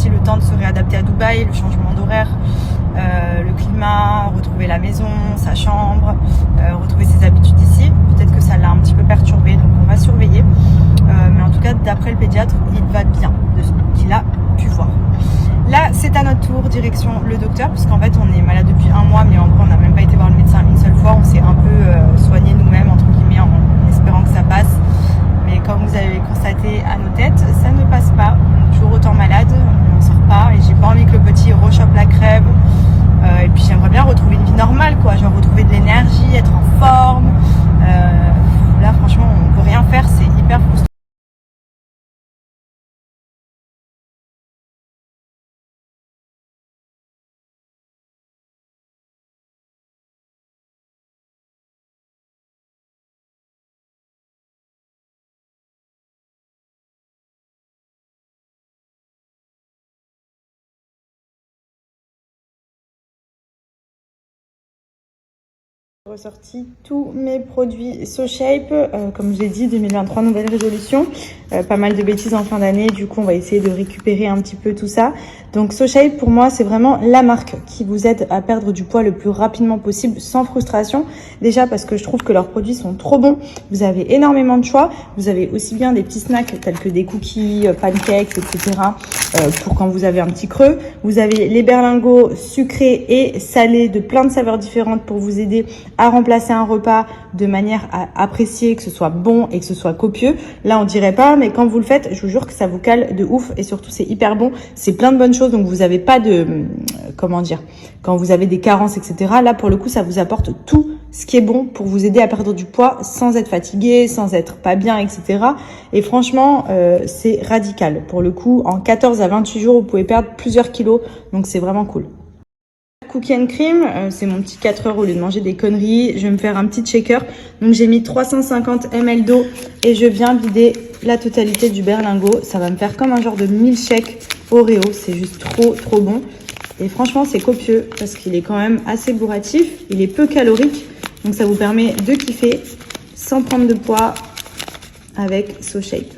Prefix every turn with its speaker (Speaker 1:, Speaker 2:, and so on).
Speaker 1: aussi le temps de se réadapter à Dubaï, le changement d'horaire, le climat, retrouver la maison, sa chambre, retrouver ses habitudes ici. Peut-être que ça l'a un petit peu perturbé, donc on va surveiller. Mais en tout cas, d'après le pédiatre, il va bien de ce qu'il a pu voir. Là, c'est à notre tour, direction le docteur, parce qu'en fait, on est malade depuis 1 mois, mais en vrai, on n'a même pas été voir le médecin une seule fois. On s'est un peu soigné nous-mêmes, entre guillemets, en espérant que ça passe. Mais comme vous avez constaté à nos têtes, ça ne passe pas. On est toujours autant malade, on n'en sort pas, et j'ai pas envie que le petit rechoppe la crève. Et puis j'aimerais bien retrouver une vie normale, quoi, genre retrouver de l'énergie, être en forme. Là, franchement, on peut rien faire, c'est hyper frustrant. Ressorti tous mes produits SoShape, comme je l'ai dit, 2023 nouvelle résolution, pas mal de bêtises en fin d'année, du coup on va essayer de récupérer un petit peu tout ça. Donc SoShape pour moi c'est vraiment la marque qui vous aide à perdre du poids le plus rapidement possible sans frustration, déjà parce que je trouve que leurs produits sont trop bons, vous avez énormément de choix, vous avez aussi bien des petits snacks tels que des cookies, pancakes, etc. Pour quand vous avez un petit creux, vous avez les berlingots sucrés et salés de plein de saveurs différentes pour vous aider à remplacer un repas de manière à apprécier que ce soit bon et que ce soit copieux. Là, on dirait pas, mais quand vous le faites, je vous jure que ça vous cale de ouf et surtout, c'est hyper bon. C'est plein de bonnes choses, donc vous avez pas de, comment dire, quand vous avez des carences, etc. Là, pour le coup, ça vous apporte tout ce qui est bon pour vous aider à perdre du poids sans être fatigué, sans être pas bien, etc. Et franchement, c'est radical. Pour le coup, en 14 à 28 jours, vous pouvez perdre plusieurs kilos, donc c'est vraiment cool. Cookie and cream, c'est mon petit 4 heures au lieu de manger des conneries. Je vais me faire un petit shaker. Donc j'ai mis 350 ml d'eau et je viens vider la totalité du berlingot. Ça va me faire comme un genre de milkshake Oreo. C'est juste trop bon. Et franchement, c'est copieux parce qu'il est quand même assez bourratif. Il est peu calorique. Donc ça vous permet de kiffer sans prendre de poids avec SoShape.